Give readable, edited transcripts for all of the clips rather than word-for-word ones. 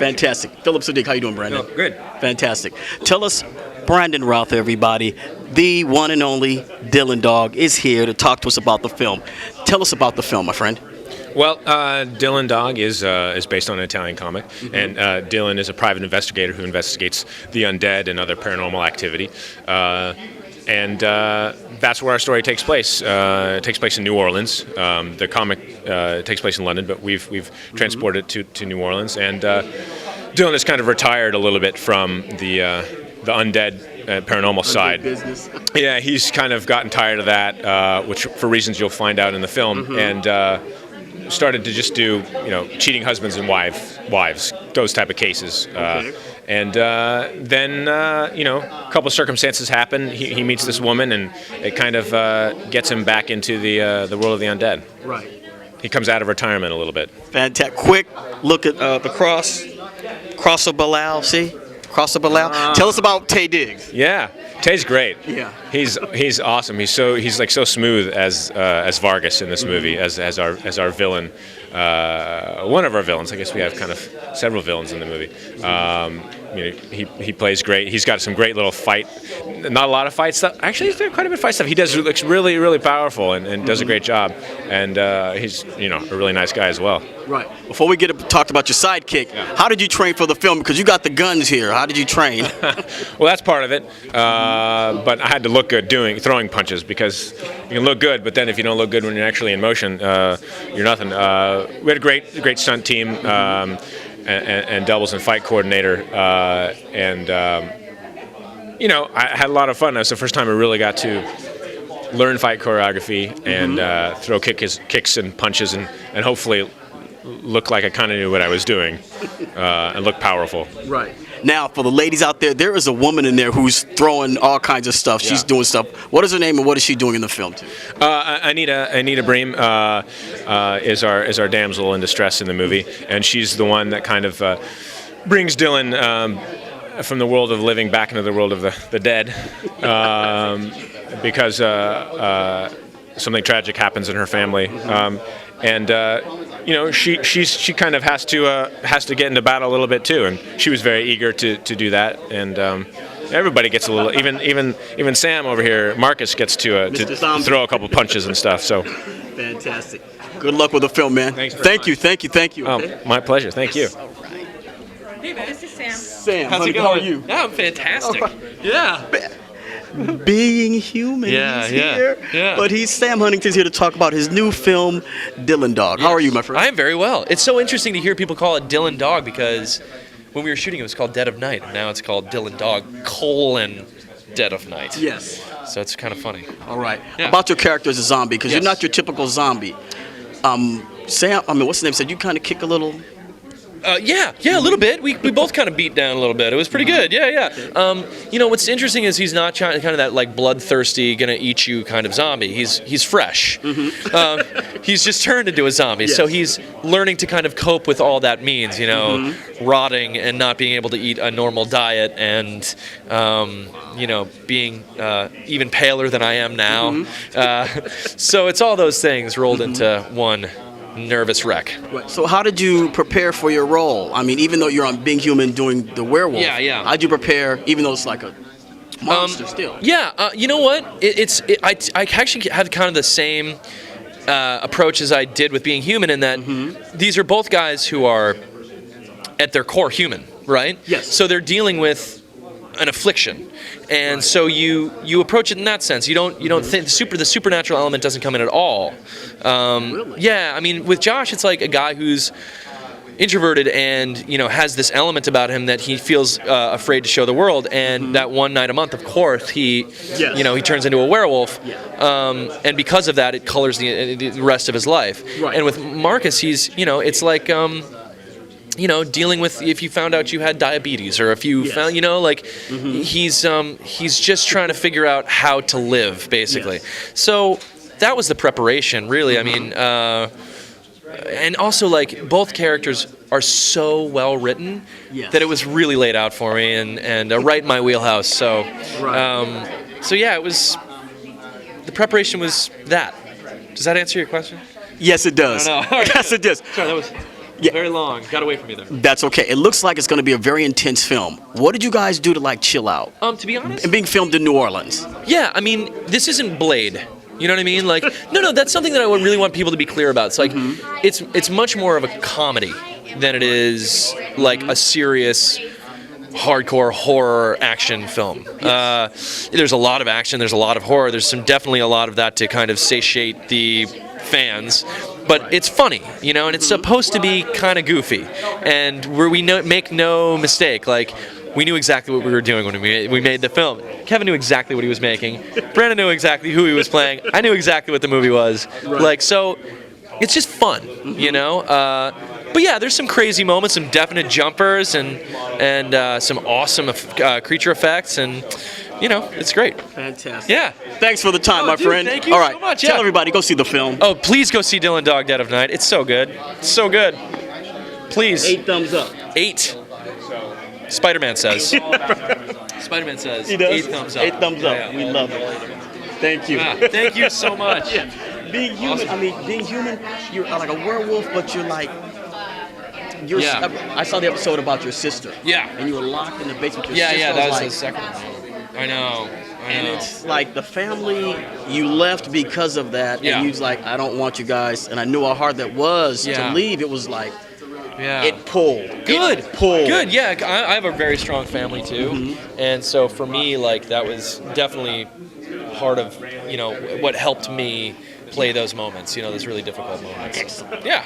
Fantastic. Phillip Siddiq, how you doing, Brandon? Oh, good. Fantastic. Tell us, Brandon Routh, everybody, the one and only Dylan Dog is here to talk to us about the film. Tell us about the film, my friend. Well, Dylan Dog is based on an Italian comic, and Dylan is a private investigator who investigates the undead and other paranormal activity. And that's where our story takes place. It takes place in New Orleans. The comic takes place in London, but we've transported it to New Orleans. And Dylan has kind of retired a little bit from the undead paranormal side. Business. Yeah, he's kind of gotten tired of that, which for reasons you'll find out in the film, and started to just do cheating husbands and wives, those type of cases. And then, a couple of circumstances happen. He meets this woman, and it kind of gets him back into the world of the undead. Right. He comes out of retirement a little bit. Fantastic. Quick look at the cross of Belial. See? Cross of Belial. Tell us about Taye Diggs. Yeah, Taye's great. Yeah. He's awesome. He's like so smooth as Vargas in this movie, as our villain. One of our villains. I guess we have kind of several villains in the movie. He plays great. He's got some great little fight. Not a lot of fight stuff. Actually, he's doing quite a bit of fight stuff. He looks really, really powerful and does a great job. And he's a really nice guy as well. Right. Before we talked about your sidekick, how did you train for the film? Because you got the guns here. How did you train? Well, that's part of it. But I had to look good throwing punches, because you can look good, but then if you don't look good when you're actually in motion, you're nothing. We had a great stunt team and doubles and fight coordinator, and I had a lot of fun. That was the first time I really got to learn fight choreography and throw kicks and punches and hopefully look like I kind of knew what I was doing and look powerful. Right. Now, for the ladies out there is a woman in there who's throwing all kinds of stuff. She's doing stuff. What is her name and what is she doing in the film, too? Anita Bream is our damsel in distress in the movie, and she's the one that kind of brings Dylan from the world of the living back into the world of the dead, because something tragic happens in her family. She kind of has to get into battle a little bit too, and she was very eager to do that. And everybody gets a little, even Sam over here, Marcus gets to throw a couple punches and stuff. So fantastic. Good luck with the film, man. Thanks. Thank you. Oh, my pleasure. Thank you. All right. Hey, man, this is Sam. Sam, How's it going? How are you? Yeah, I'm fantastic. Yeah. Being human, he's here. Yeah. But Sam Huntington's here to talk about his new film, Dylan Dog. How are you, my friend? I am very well. It's so interesting to hear people call it Dylan Dog, because when we were shooting it was called Dead of Night, and now it's called Dylan Dog, Dead of Night. Yes. So it's kind of funny. All right. Yeah. About your character as a zombie, because you're Yes. not your typical zombie. Sam, what's his name? Said you kind of kick a little... Yeah, a little bit. We both kind of beat down a little bit. It was pretty good. Yeah. What's interesting is he's not kind of that like bloodthirsty, gonna eat you kind of zombie. He's fresh. He's just turned into a zombie, so he's learning to kind of cope with all that means. Rotting and not being able to eat a normal diet, and being even paler than I am now. So it's all those things rolled into one nervous wreck. Right. So how did you prepare for your role? I mean, even though you're on Being Human doing the werewolf, Yeah. how'd you prepare, even though it's like a monster still? Yeah, you know what? I actually had kind of the same approach as I did with Being Human, in that these are both guys who are at their core human, right? Yes. So they're dealing with an affliction, and so you approach it in that sense. You don't think the supernatural element doesn't come in at all. Really? Yeah, I mean, with Josh, it's like a guy who's introverted and has this element about him that he feels afraid to show the world, and that one night a month, of course, he turns into a werewolf, and because of that, it colors the rest of his life. Right. And with Marcus, he's it's like dealing with if you found out you had diabetes, or if you found he's just trying to figure out how to live, basically. So that was the preparation, really. I mean, and also, like, both characters are so well written that it was really laid out for me, and right in my wheelhouse. So yeah, it was, the preparation was that. Does that answer your question? Yes, it does. No. Yes, it does. Sorry, that was... Yeah. Very long. Got away from me there. That's okay. It looks like it's going to be a very intense film. What did you guys do to like chill out? To be honest, And being filmed in New Orleans. yeah, I mean, this isn't Blade. You know what I mean? Like, no, that's something that I would really want people to be clear about. It's like, it's much more of a comedy than it is like a serious, hardcore horror action film. There's a lot of action. There's a lot of horror. There's definitely a lot of that to kind of satiate the fans. But it's funny, you know, and it's supposed to be kind of goofy. And make no mistake, like, we knew exactly what we were doing when we made the film. Kevin knew exactly what he was making. Brandon knew exactly who he was playing. I knew exactly what the movie was. Right. Like, so it's just fun, you know? But yeah, there's some crazy moments, some definite jumpers, and some awesome creature effects, and you know, it's great. Fantastic. Yeah. Thanks for the time, my dude, friend. thank you All right. so much, Tell yeah. everybody, go see the film. Oh, please go see Dylan Dog Dead of Night. It's so good. It's so good. Please. 8 thumbs up. 8. Spider-Man says. Spider-Man says. He does. 8 thumbs up. 8 thumbs up. Yeah, yeah. We love it. Thank you. Thank you so much. Yeah. Being human, I mean, being human, you're like a werewolf, but you're like, Yeah. I saw the episode about your sister. Yeah. And you were locked in the basement with your sister. Yeah, that was like, the second one. I know. And it's like the family, you left because of that, Yeah. and you was like, I don't want you guys, and I knew how hard that was Yeah. to leave. It was like, Yeah. it pulled. Good. It pulled. Good. Yeah, I have a very strong family too, and so for me, like that was definitely part of what helped me play those moments. Those really difficult moments. Excellent. Yeah.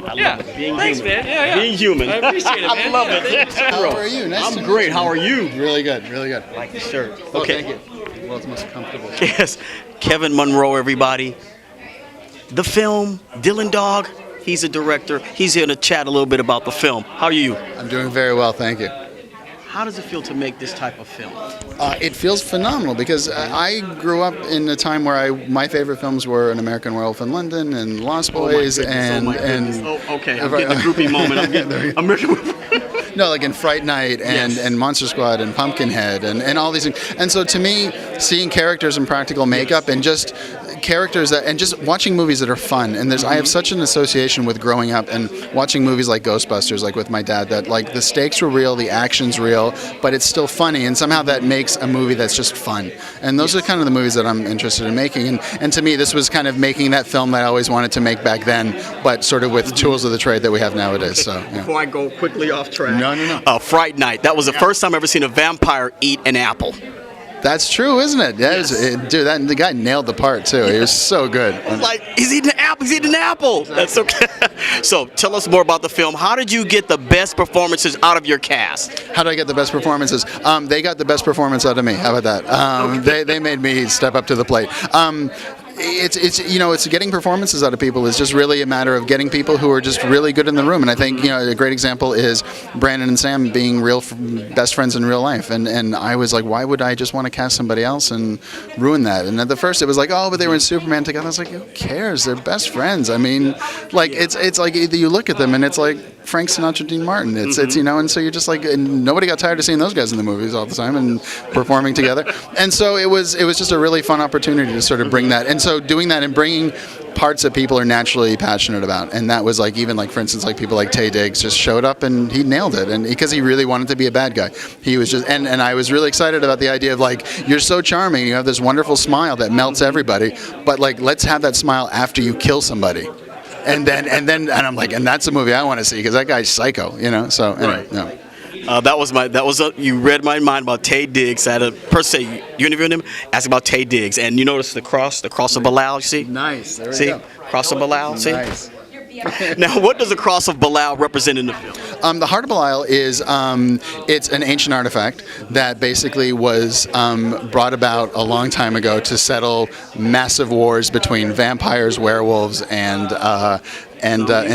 I Yeah. love it. Being Thanks, human. man. Yeah. Being human. I appreciate it, man. I love Yeah, it. thank How are you? Nice to I'm meet great. you. How are you? Really good, really good. Like the shirt. Oh, Okay. thank you. Well, it's most comfortable. Yes. Kevin Munroe, everybody. The film, Dylan Dog, he's a director. He's here to chat a little bit about the film. How are you? I'm doing very well, thank you. How does it feel to make this type of film? It feels phenomenal because I grew up in a time where my favorite films were An American Werewolf in London and Lost Boys and okay. I'm getting a groupie moment. I'm getting American. No, like in Fright Night and Monster Squad and Pumpkinhead and all these things. And so to me, seeing characters in practical makeup and just characters and just watching movies that are fun. And I have such an association with growing up and watching movies like Ghostbusters, like with my dad, that like the stakes were real, the action's real, but it's still funny. And somehow that makes a movie that's just fun. And those are kind of the movies that I'm interested in making. And to me, this was kind of making that film that I always wanted to make back then, but sort of with tools of the trade that we have nowadays. So, yeah. Before I go quickly off track. No. Fright Night. That was the first time I've ever seen a vampire eat an apple. That's true, isn't it? Yeah, dude, the guy nailed the part too. He was so good. Like, he's eating an apple. He's eating an apple. That's okay. So, tell us more about the film. How did you get the best performances out of your cast? How do I get the best performances? They got the best performance out of me. How about that? They made me step up to the plate. It's getting performances out of people is just really a matter of getting people who are just really good in the room. And I think a great example is Brandon and Sam being real best friends in real life. And I was like, why would I just want to cast somebody else and ruin that? And at the first it was like, oh, but they were in Superman together. I was like, who cares? They're best friends. I mean, like it's like you look at them and it's like Frank Sinatra, Dean Martin. It's and so you're just like, and nobody got tired of seeing those guys in the movies all the time and performing together. And so it was just a really fun opportunity to sort of bring that. And so doing that and bringing parts that people are naturally passionate about, and that was like even like for instance like people like Taye Diggs just showed up and he nailed it, and because he really wanted to be a bad guy, he was just and I was really excited about the idea of like, you're so charming, you have this wonderful smile that melts everybody, but like let's have that smile after you kill somebody. And I'm like, and that's a movie I want to see because that guy's psycho, So anyway, Right. no. You read my mind about Taye Diggs. I had a person say you interviewed him, asked about Taye Diggs, and you notice the cross of Belial. You see? Nice. There we See, go. cross of Belial. See? Nice. Now, what does the cross of Belial represent in the film? The Heart of Belial is it's an ancient artifact that basically was brought about a long time ago to settle massive wars between vampires, werewolves, and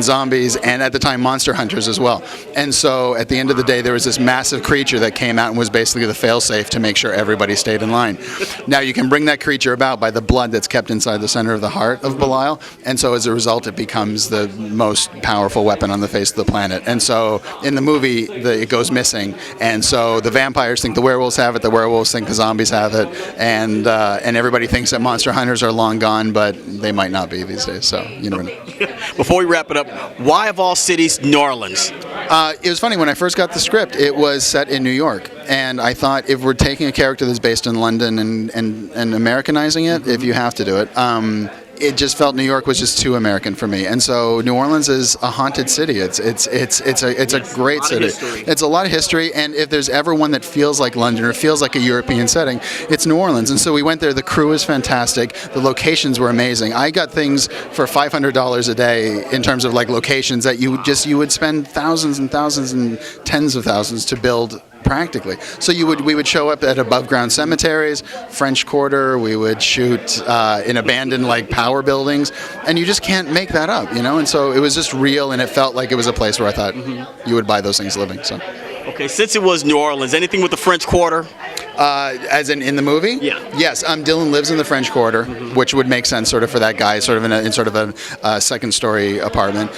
zombies, and at the time monster hunters as well. And so at the end of the day, there was this massive creature that came out and was basically the failsafe to make sure everybody stayed in line. Now you can bring that creature about by the blood that's kept inside the center of the heart of Belial, and so as a result it becomes the most powerful weapon on the face of the planet. And so in the movie it goes missing, and so the vampires think the werewolves have it, the werewolves think the zombies have it, and everybody thinks that monster hunters are long gone, but they might not be these days, so you never know. before we wrap it up, why of all cities, New Orleans? It was funny, when I first got the script, it was set in New York. And I thought, if we're taking a character that's based in London and Americanizing it, if you have to do it, it just felt New York was just too American for me, and so New Orleans is a haunted city. It's a great city. It's a lot of history, and if there's ever one that feels like London or feels like a European setting, it's New Orleans. And so we went there. The crew is fantastic. The locations were amazing. I got things for $500 a day in terms of like locations that you would spend thousands and thousands and tens of thousands to build. Practically. So we would show up at above ground cemeteries, French Quarter. We would shoot in abandoned like power buildings, and you just can't make that up, you know. And so it was just real, and it felt like it was a place where I thought you would buy those things living. So. Okay, since it was New Orleans, anything with the French Quarter? As in the movie? Yeah. Yes, Dylan lives in the French Quarter, which would make sense sort of for that guy, sort of in sort of a second-story apartment.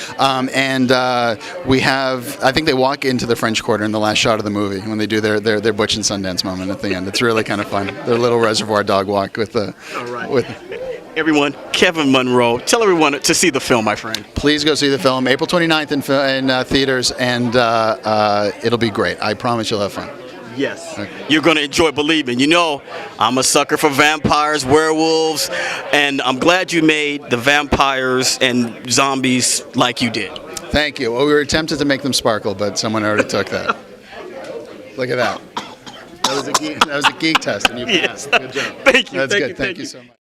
We have, I think they walk into the French Quarter in the last shot of the movie when they do their Butch and Sundance moment at the end. It's really kind of fun. Their little reservoir dog walk with the. All right. With, everyone, Kevin Munroe. Tell everyone to see the film, my friend. Please go see the film, April 29th in theaters, and it'll be great. I promise you'll have fun. Yes. Okay. You're going to enjoy Believing. You know, I'm a sucker for vampires, werewolves, and I'm glad you made the vampires and zombies like you did. Thank you. Well, we were tempted to make them sparkle, but someone already took that. Look at that. That was a geek test, and you passed. Good job. Thank you. That's Thank good. you, Thank you so much.